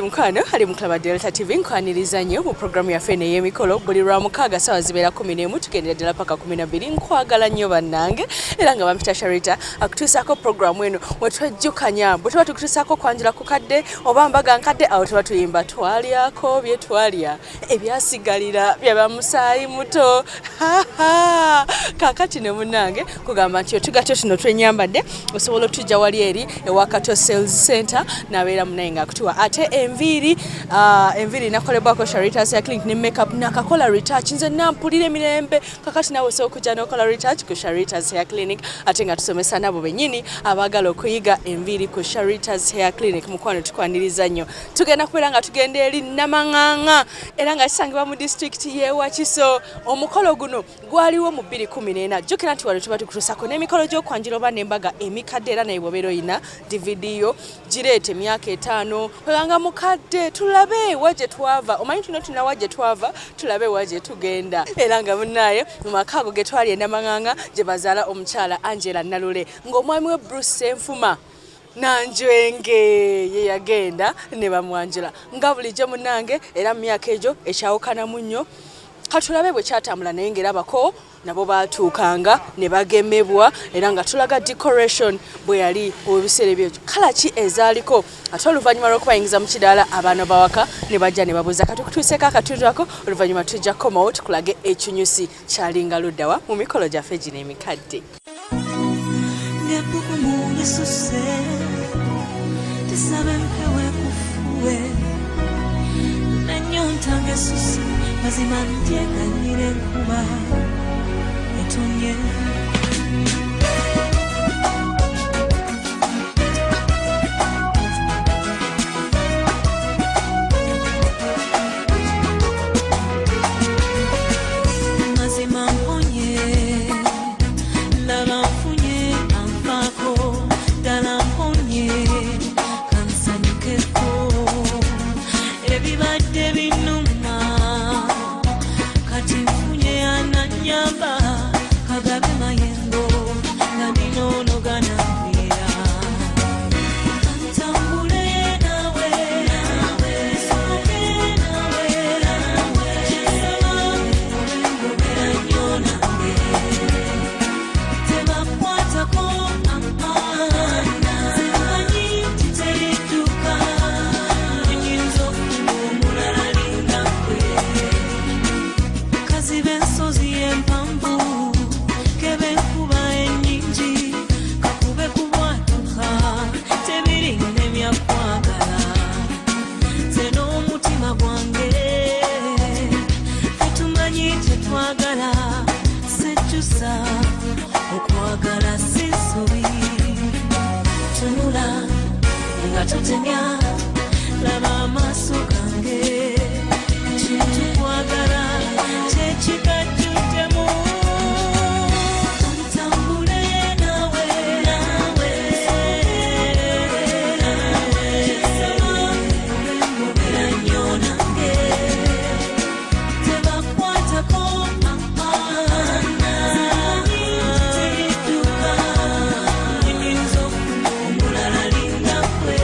Mkwano ali muklaba Delta TV nkwaniriza nnyo mu programu yaffe ey'emikolo buli lwa mukaaga ssaawa zibeera 11 tugendera ddala paka 12 nkwagala nnyo bannange era nga bampita Sharita akutuusaako programu eno we twejjukanya bwe tuba tukutuusaako kwanjula ku kadde oba mbaga nkadde awo tuba tuyimba twalyako bye twalya ebyasigalira byaba musaayi muto kaakati ne munnange kugamba nti otugatto tuno twenyambadde osobola otujja wali eri ewakato Sales Center nabeera munaye ng'akutuwa ate enviri nakolebwako Sharita's Hair Clinic ne makeup nakakola retouch nze nampulira emirembe kakati nawe osobola okujja n'okola retouch ku Sharita's Hair Clinic ate nga tusomesa nabo bennyini abaagala okuyiga enviri ku Sharita's Hair Clinic mukwano tukwaniriza nnyo tugenda kubeera nga tugenda eri Namanganga era nga kisangibwa mu district y'e Wakiso omukolo guno gwaliwo mu 2014 jjukira nti wano tuba tukutuusako n'emikolo gy'okwanjula oba n'embaga emikadde era naye bw'obeera oyina dividiyo gireete emyaka 5 olanga mukadde tulabe waje twava omanyi tuno tunawa gye twava tulabe waje tugenda era nga munnaye mu maka ago ge twali e Namanganga gye bazaala omukyala Angela Nalule ng'omwami we Bruce Senfuma Nanjwenge ye yagenda ne bamwanjula nga bulijjo munnange era mu myaka egyo ekyawukanamu nnyo katulabe bwe kyatambula naye ng'erabako nabo baatuukanga ne bagemebwa era nga tulaga decoration bwe yali obiseera byekyo kala ki ezaaliko ate oluvannyuma lw'okubayingiza mu kidaala abaana bawaka ne bajja ne babuuza katukutuuseeko akatundu ako oluvannyuma tujja komawo tukulage ekinyusi kyalinga luddawa mu mikolo gyaffe gino emikadde mazima ntyekanyira enkuba etonye mazima mponye ndaba nfunye anfaako ddala mponye kansanyukeko ebibadde binuma nyamba kagabe mayengo na binono ganambira ntambule nawe soke nawe ngobera nnyo nange tebakwatako amaana zimanyi titeridduka nyinza okufuna omulala linga gwe kazibe ensozi empambu kebe enkuba ennyingi kakube kubwatuka tebirina ebyakwagala nze n'omutima gwange fetumanyi tetwagala sejjusa okwagala si nsobi tunula nga tutemya laba amaaso gange kintu kwagala kyekikajjuddemu ntambule nawe ngobera nnyo nange tebakwatako amaana zimanyi titeridduka nyinza okufuna omulala linga gwe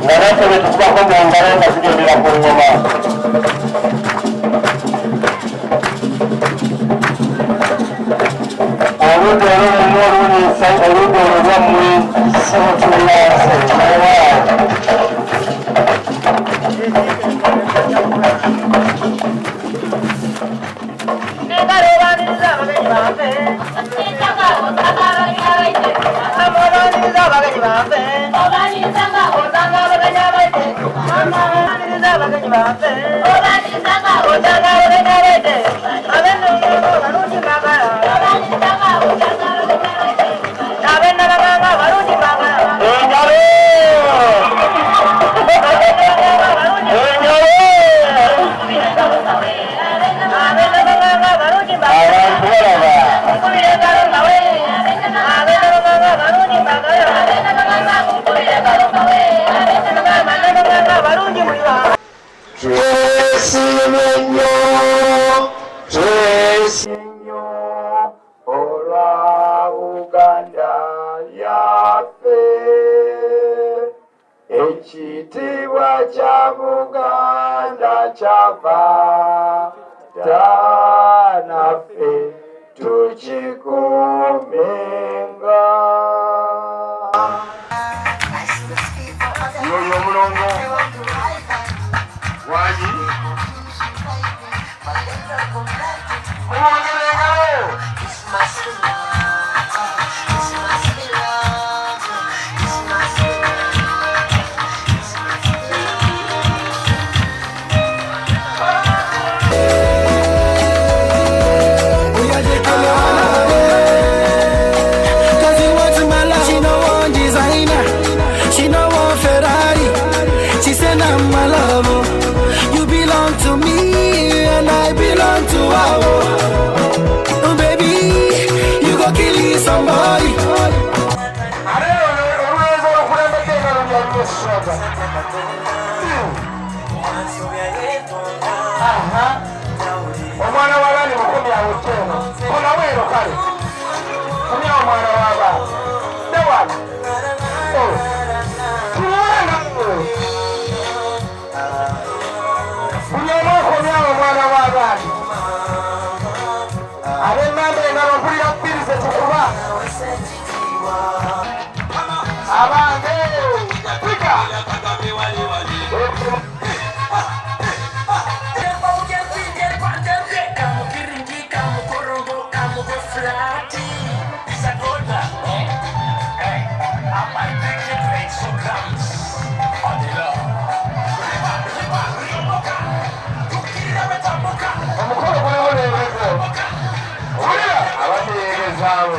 Nada se me tuvo como un gran así que mira por mi mamá. Ekitiibwa kya Buganda kyava naffe tukikuumenga. Yoyo omulongo wani omwana wabani mukumi awuteno onawero kale kumya omwana waba newano tuwana kunyomakomyawo omwana wabani abemamba engalo mpulira bbirize tukuba abange pika omukolo guliwolebeze ulira abateyegezaabo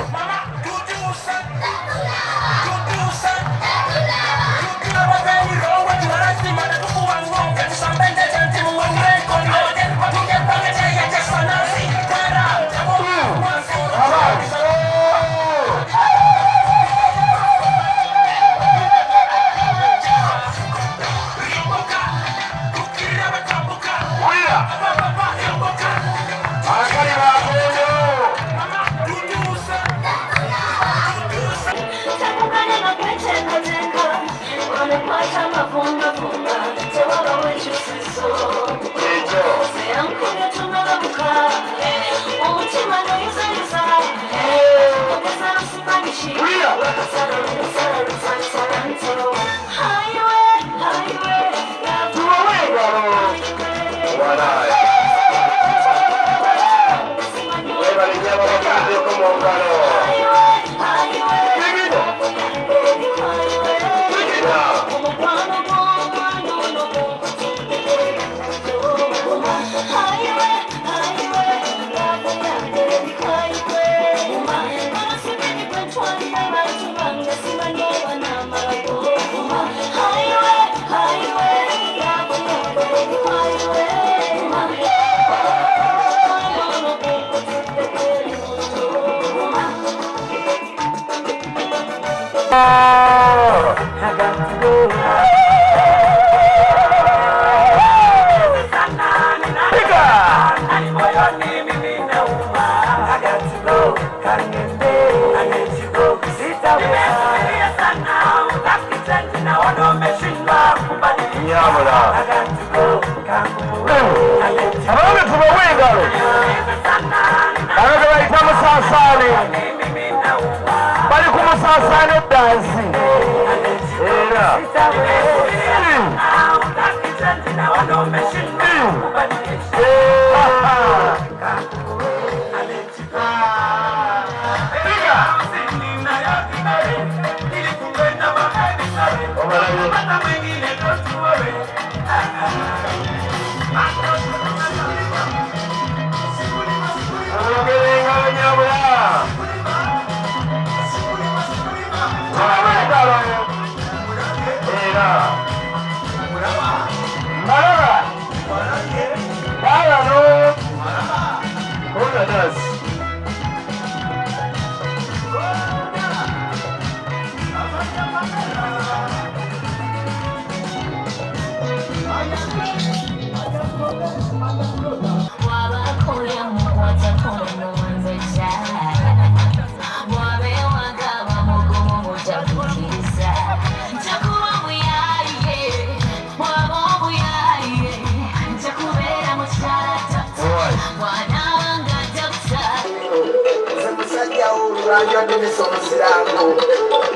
ababe tubawe engalo bano gebayita musaasaane Sasane dansi. Era.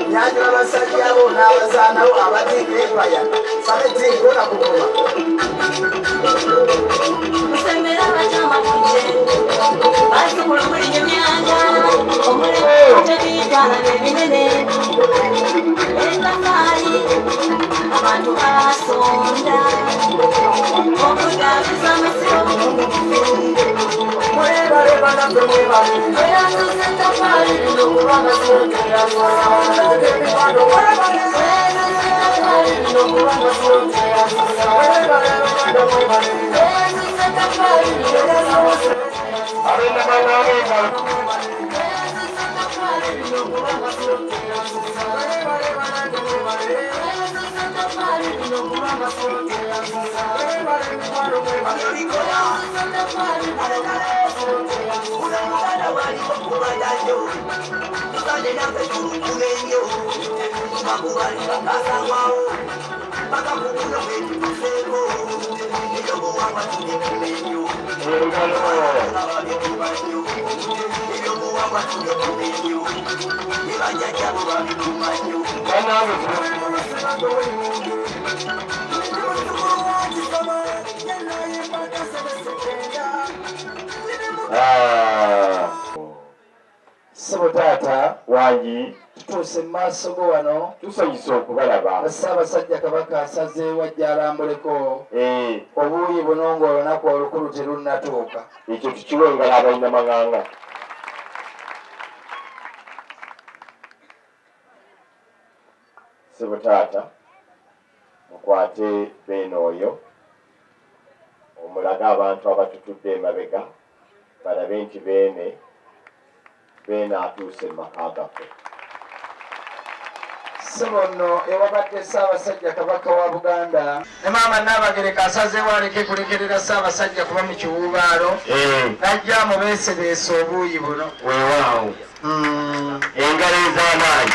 Nyanja basajja bo n'abazaana bo abatinga empaya sabetinga na kuguma musembera abajama kunje basukula kulinnya myanja omulema tebiigala bebinene endafaayi abantu basonda okugabiza amasiro mwebaleba naffe mwebale eyasuze endafaayi nokuba amasonda Sabotata wangi tutuuse mu maaso go wano tusanyusa okubalaba. Ssaabasajja Kabaka asazeewo ajja alambuleko obuuyi buno ng'olunaku olukulu terunnatuuka. Ekyo tukiwengala abalina manganga. Sabotata mukwate beeno oyo omulaga abantu abatutudde emabega balabe nti beene atuuse mu maka gaffe. Ssebo nno ewabadde Ssaabasajja Kabaka wa Buganda ne maama Nnaabagereka asazeewo aleke kulekerera Ssaabasajja kuba mu kiwuubaalo n'ajja amubeesebeese obuuyi buno. Weewaawo engalo ez'amaanyi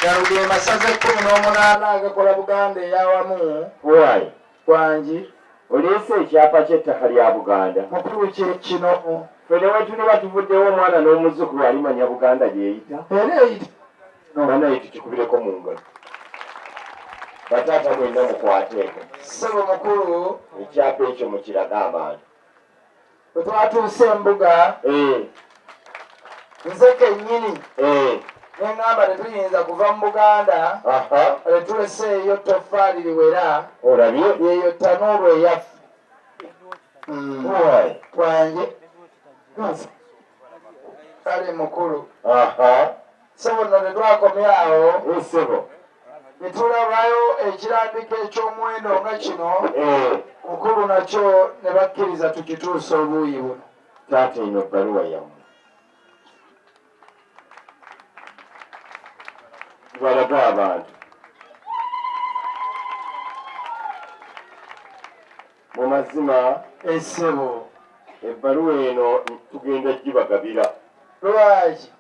galudde masaza 18 agakola Buganda ey'awamu. Wai Gwangi oleese ekyapa ky'ettaka lya Buganda mukulu kye kino fene wetu ne batuvuddewo omwana n'omuzzukulu alimanya Buganda gyeyita era eyita banaye tukikubireko mu ngalo. Bataata mwenna mukwateeko ssebo mukulu ekyapa ekyo mukiraga abantu. bwe twatuuse embuga nze kennyini ne ŋŋamba tetuyinza kuva mu Buganda tuleseeyo toffaali liwera olabye yeeyo ttanuulu eyaffe twange kale mukulu ssebo nno tetwakomye awo ssebo ne tulabayo ekirambiko eky'omuwendo nga kino mukulu nakyo ne bakkiriza tukituusa obuuyi buno. taata eno ebbaluwa yammwe tubalaga abantu mu mazima. Essebo ebbaluwa eno tugenda gibagabira. lwaki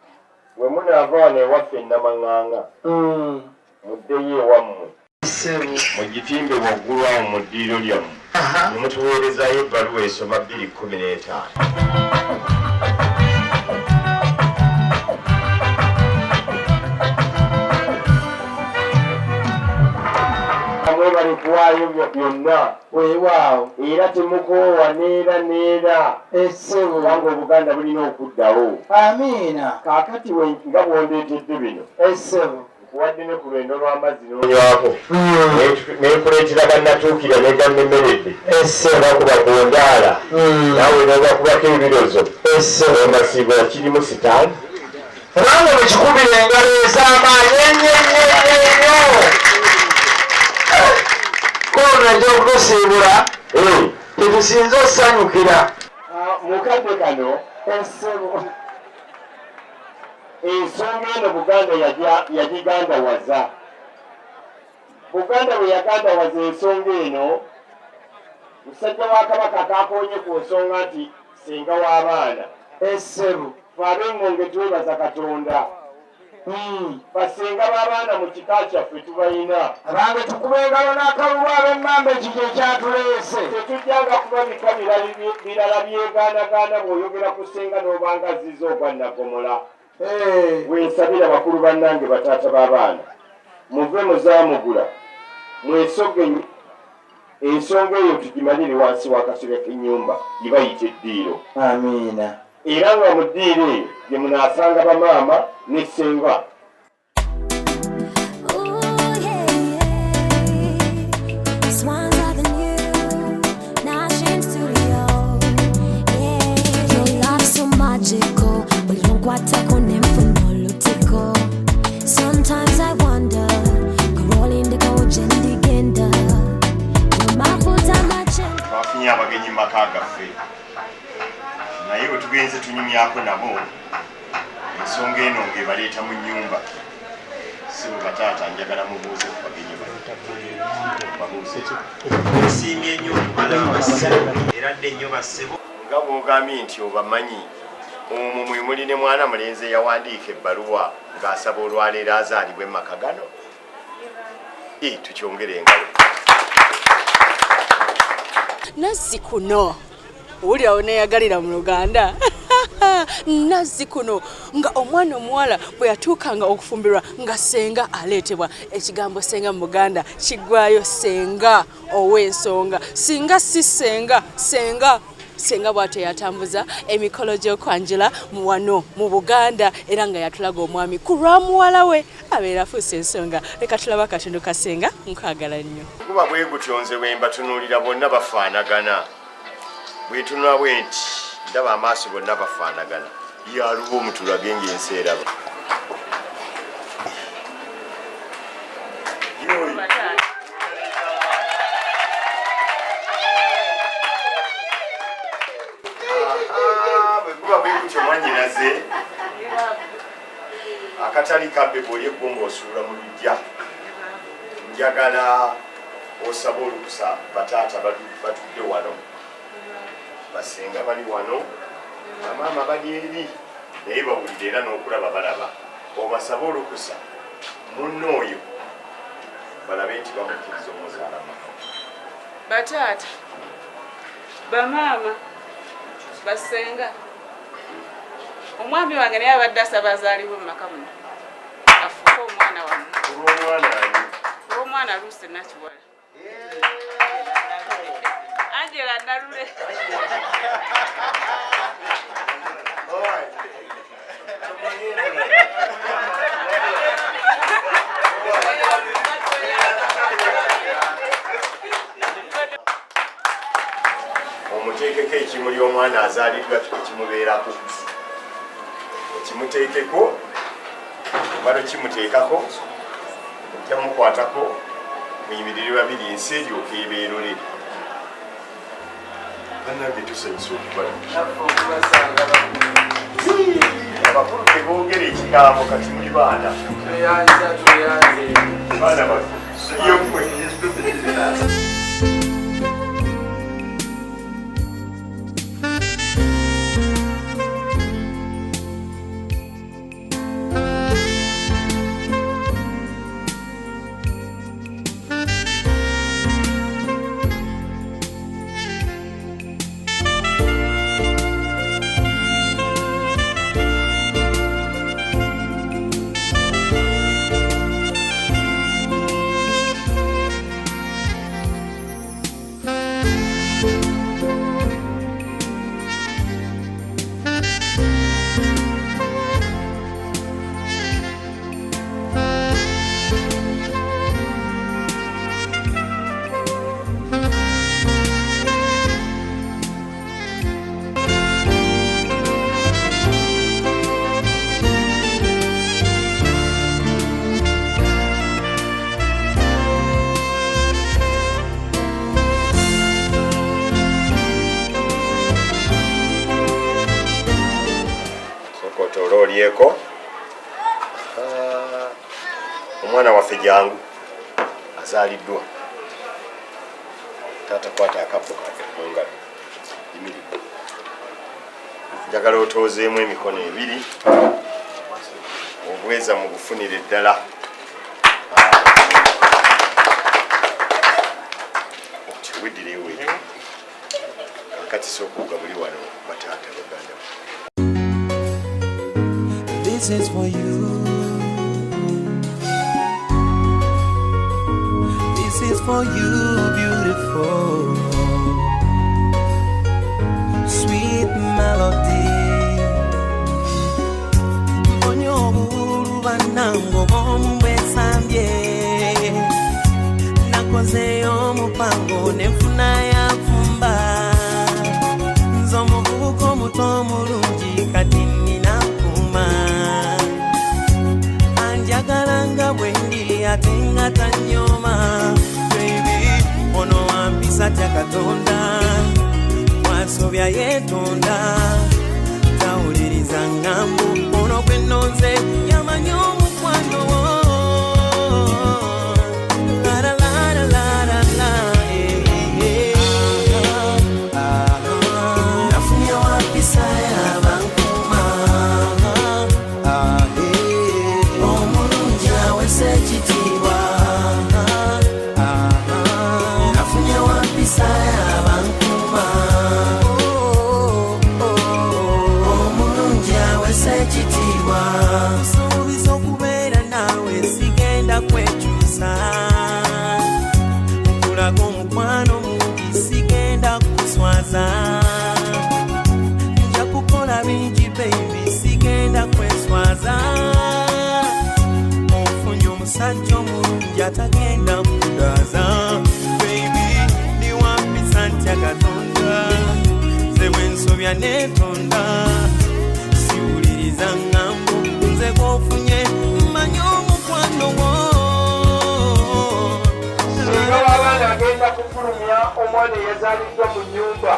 bwe munaava wano ewaffe Namaŋŋanga muddeyo ewammwe mugitimbe waggulu awo mu ddiiro lyammwe ne mutuweerezayo ebbaluwa esoma 2:15. mukuwaayo byonna weewaawo era temukoowa neera essebo kubanga obuganda bulina okuddawo. amiina kaakati nga bwondeetedde bino essebo nkuwadde ne ku lwendo lw'amazzi n'onywako neekuleetera bannatuukira negammemeredde obakuba ku ndaala naawe n'obakubako ebirozo omasiibwa kirimu sitaani kubanga mukikubira engalo ez'amaanyi ennyo koona egy'okutusiibula tetusinze osanyukira mukadde kano essebo ensonga eno buganda yagigandawaza. buganda bwe yagandawaza ensonga eno musajja wa kabaka kakoonye ku nsonga nti senga w'abaana essebo abengonge twebaza katonda basenga b'abaana mu kika kyaffe tubalina abange tukuba engalo n'akalulu ab'emmamba ekikyo ekyatuleese tetujjanga kuba bika birala byegaanagaana bw'oyogera ku senga n'obanga ziza ogwa nagomola. Wensabira bakulu bannange bataata b'abaana muve muzaamugula mwesogenyi ensonga eyo tugimalire wansi w'akasero k'ennyumba gye bayita eddiiro. amiina era nga mu ddiiro eyo gye munaasanga bamaama ne ssenga. Sometimes I wonder, crawling the coach and digenda. Twafunye abagenyi mu maka gaffe naye bwe tugenze tunyumyako nabo ensonga eno ng'ebaleeta mu nnyumba. Si bwe bataata njagala mubuuze ku bagenyi babuuze Nsiimye nnyo okubalaba bassebo era dde nnyo bassebo nga bw'ogambye nti obamanyi omwo mwe muli ne mwana mulenzi yawandiika ebbaluwa ng'asaba olwaleero azaalibwe maka gano. Tukyongere engalo. Nazzikuno owulirawo neyagalira mu Luganda Nazzikuno nga omwana omuwala bwe yatuukanga okufumbirwa nga senga aleetebwa. Ekigambo senga mu Buganda kiggwaayo senga ow'ensonga. Singa si senga senga bw'atyo yatambuza emikolo gy'okwanjula mu wano mu Buganda era nga yatulaga omwami ku lwa muwala we abeera afuuse ensonga. Leka tulaba katundu ka senga nkwagala nnyo. Kuba bwe gutyonze bwe mbatunuulira bonna bafaanagana. Bwe tunula bwe nti ndaba amaaso bonna bafaanagana. Yaluwa omutulage ng'ensi eraba. Mwanyinaze akatali kabbe bw'oli eggomba osuula mu luggya njagala osaba olukusa bataata batudde wano basenga bali wano bamaama bali eri naye bawulire era n'okulaba balaba obasaba olukusa munno oyo balabe nti bamukkiriza omuzaala bataata bamaama basenga omwami wange naye abadde asaba azaalibwe mu maka muno afuuke omwana wamu olw'omwana Lucy Nakiwala Angela Nalule omuteekeko ekimuli omwana azaaliddwa kimubeerako kimuteekeko balo kimuteekako ojja mukwatako muyimirire babiri ensi eryoka ebeerole bannange tusanyusa okubala abakulu teboogera ekigambo kati muli baana baana baffe Yeeko. Omwana waffe jangu azaliddwa. Taata kwata akapo kake mu ngalo. Yimirira. Njagala otoozeemu emikono ebiri. Obweza mu bufunire ddala. Weddirewe. Kakati sookuuga buli wano bataata baganda. This is for you. This is for you, beautiful, sweet melody. Onyo bulu banango bomwe sambye. Nakoze omupango nefuna ya fumba. Nzomuvubuka omuto mulungi kati nina kuma. Anjagalanga bwendi ate nga tanyoma. Baby, ono wampisa tya Katonda. Wasobya yetonda. Tawuliriza ngambo ono gwe nonze yamanyi omukwano wo. Nsuubiza okubeera naawe sigenda kwekyusa. Nkulaga omukwano mungi sigenda kuswaza. Nja kukola bingi baby sigenda kweswaza. Ofunye omusajja omulungi atagenda kudaaza. Baby ndi wampisa ntya Katonda. Nze bwe nsobya netonda. Siwuliriza ngambo nze gwofunye mmanyi omukwano wo. Singa w'abaana agenda kufulumya omwana eyazaaliddwa mu nnyumba.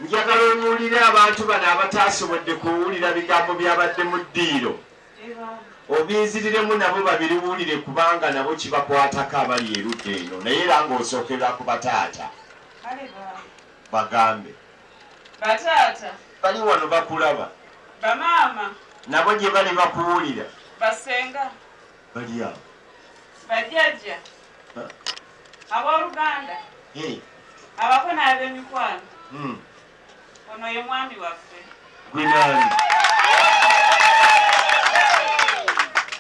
Njagala omuwulire abantu bano abataasobodde kuwulira bigambo byabadde mu ddiiro. Obinziriremu nabo babiri wuulire kubanga nabo kibakwatako abali erudda eno naye era ng'osookerera ku bataata. Bagambe. Bataata. Bali wano bakulaba. Bamaama. Nabo gye bali bakuwulira. Basenga. Balia. Bajjajja. Abooluganda. Abakona ab'emikwano. Ono ye mwami waffe. Gwinani.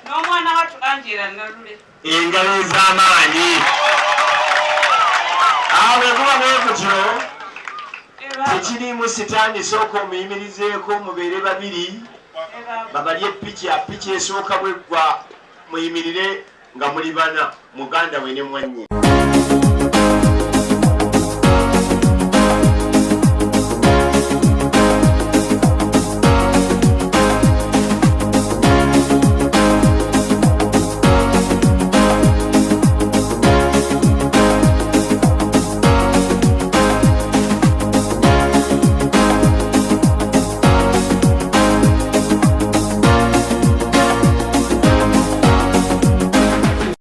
N'omwana wattu Angela Nalule. Engalo ez'amaanyi. Awe kuba bwekutyo. Tekirimu sitaani sooka omuyimirizeeko mubeere babiri. Babalye piki esooka bweggwa muyimirire nga muli bana muganda we ne mwannyina.